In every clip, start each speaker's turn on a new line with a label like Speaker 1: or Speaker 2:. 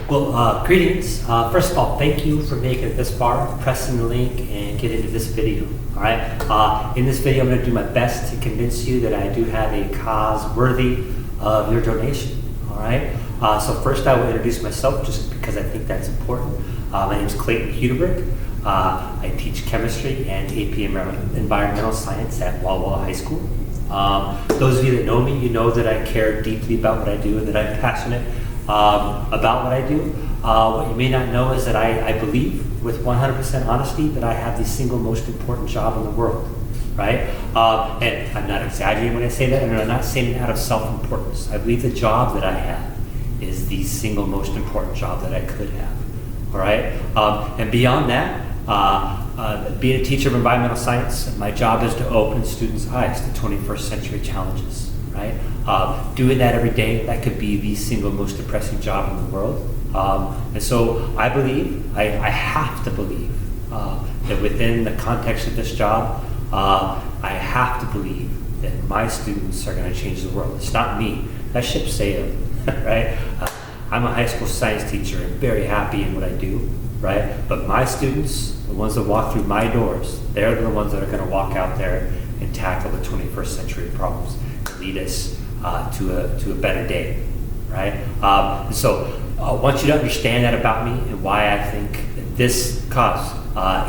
Speaker 1: Well, greetings. First of all, thank you for making it this far, pressing the link, and getting into this video. All right. In this video, I'm going to do my best to convince you that I do have a cause worthy of your donation. All right. So first, I will introduce myself, just because I think that's important. My name is Clayton Hudeberg. I teach chemistry and AP Environmental Science at Walla Walla High School. Those of you that know me, you know that I care deeply about what I do and that I'm passionate about what I do. What you may not know is that I believe with 100% honesty that I have the single most important job in the world, right? And I'm not exaggerating when I say that, and I'm not saying it out of self-importance. I believe the job that I have is the single most important job that I could have, all right? And beyond that, being a teacher of environmental science, my job is to open students' eyes to 21st century challenges, right? Doing that every day, that could be the single most depressing job in the world. And so I believe, I have to believe, that within the context of this job, I have to believe that my students are going to change the world. It's not me. That ship sailed, right? I'm a high school science teacher and very happy in what I do, right? But my students, the ones that walk through my doors, they're the ones that are going to walk out there and tackle the 21st century problems, lead us to a better day, right? So I want you to understand that about me and why I think that this cause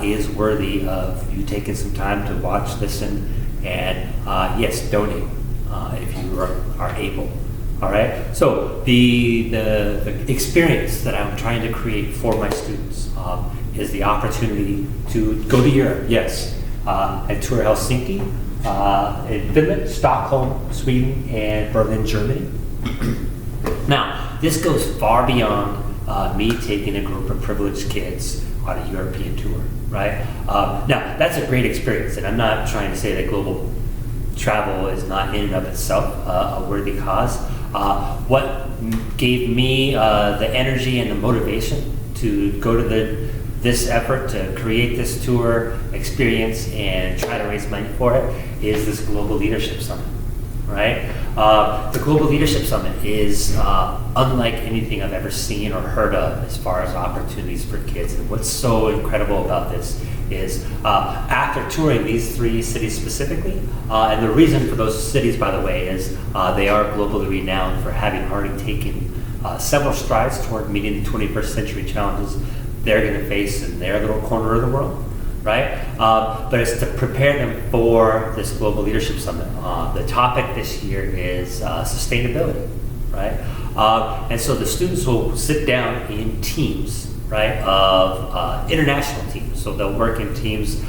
Speaker 1: is worthy of you taking some time to watch, listen, and yes, donate if you are able. All right. So the experience that I'm trying to create for my students is the opportunity to go to Europe, yes, and tour Helsinki, in Finland, Stockholm, Sweden, and Berlin, Germany. Now, this goes far beyond me taking a group of privileged kids on a European tour, right? Now, that's a great experience, and I'm not trying to say that global travel is not in and of itself a worthy cause. What gave me the energy and the motivation to go to this effort to create this tour experience and try to raise money for it is this Global Leadership Summit, right? The Global Leadership Summit is unlike anything I've ever seen or heard of as far as opportunities for kids. And what's so incredible about this is after touring these 3 cities specifically, and the reason for those cities, by the way, is they are globally renowned for having already taken several strides toward meeting the 21st century challenges they're going to face in their little corner of the world, right? But it's to prepare them for this Global Leadership Summit. The topic this year is sustainability, right? And so the students will sit down in teams, right, of international teams. So they'll work in teams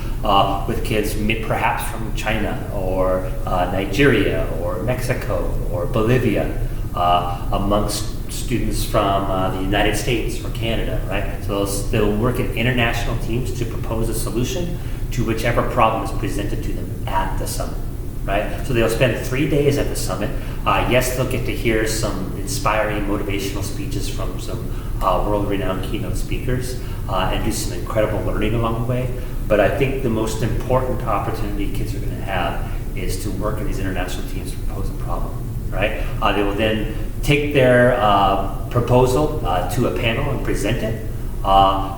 Speaker 1: with kids perhaps from China or Nigeria or Mexico or Bolivia, amongst students from the United States or Canada, right? So they'll work in international teams to propose a solution to whichever problem is presented to them at the summit, right? So they'll spend 3 days at the summit. Yes, they'll get to hear some inspiring motivational speeches from some world-renowned keynote speakers and do some incredible learning along the way. But I think the most important opportunity kids are going to have is to work in these international teams to propose a problem, right? They will then take their proposal to a panel and present it,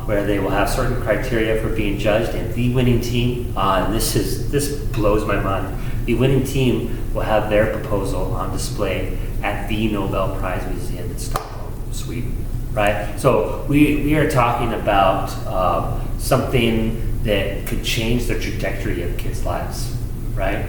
Speaker 1: where they will have certain criteria for being judged, and the winning team, and this blows my mind, the winning team will have their proposal on display at the Nobel Prize Museum in Stockholm, Sweden, right? So we are talking about something that could change the trajectory of kids' lives, right?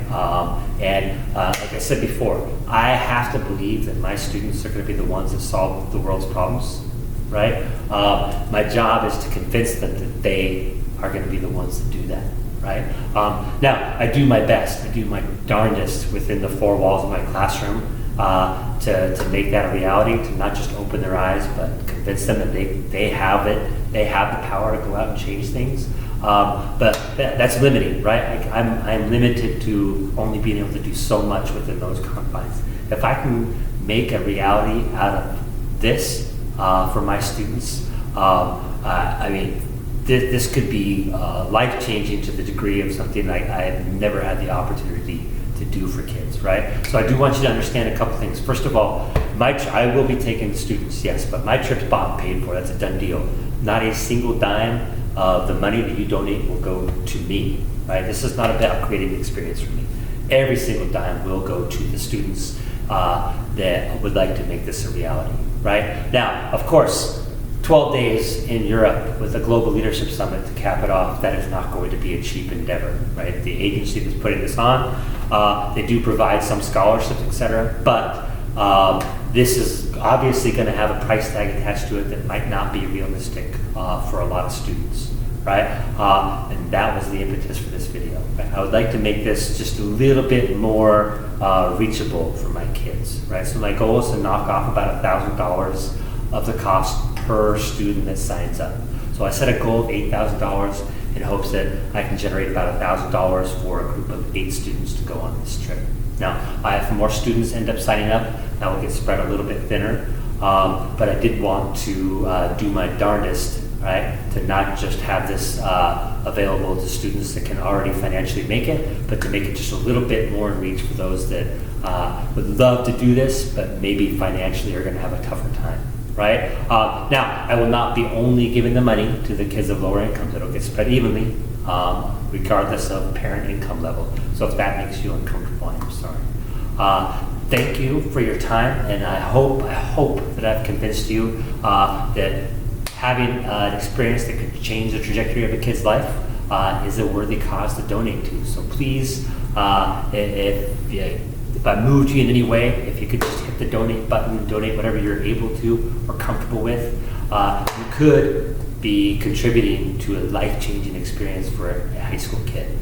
Speaker 1: And like I said before, I have to believe that my students are going to be the ones that solve the world's problems, right? My job is to convince them that they are going to be the ones that do that, right? Now, I do my best. I do my darndest within the 4 walls of my classroom to make that a reality, to not just open their eyes, but convince them that they have it. They have the power to go out and change things. But that's limiting, right? I'm limited to only being able to do so much within those confines. If I can make a reality out of this for my students, I mean, this could be life-changing to the degree of something I have never had the opportunity to do for kids, right? So I do want you to understand a couple things. First of all, I will be taking students, yes, but my trip's bought and paid for. That's a done deal. Not a single dime of the money that you donate will go to me, right? This is not about creating an experience for me. Every single dime will go to the students that would like to make this a reality, right? Now, of course, 12 days in Europe with a global leadership summit to cap it off, that is not going to be a cheap endeavor, right? The agency that's putting this on, they do provide some scholarships, etc., but this is obviously going to have a price tag attached to it that might not be realistic for a lot of students, right? And that was the impetus for this video. Right? I would like to make this just a little bit more reachable for my kids, right? So my goal is to knock off about $1,000 of the cost per student that signs up. So I set a goal of $8,000 in hopes that I can generate about $1,000 for a group of 8 students to go on this trip. Now, if more students end up signing up, that will get spread a little bit thinner, but I did want to do my darndest, right, to not just have this available to students that can already financially make it, but to make it just a little bit more in reach for those that would love to do this, but maybe financially are going to have a tougher time. Right? Now, I will not be only giving the money to the kids of lower incomes. It'll get spread evenly, regardless of parent income level. So if that makes you uncomfortable, I'm sorry. Thank you for your time, and I hope that I've convinced you that having an experience that could change the trajectory of a kid's life is a worthy cause to donate to. So please, if I moved you in any way, if you could just hit the donate button and donate whatever you're able to or comfortable with, you could be contributing to a life-changing experience for a high school kid.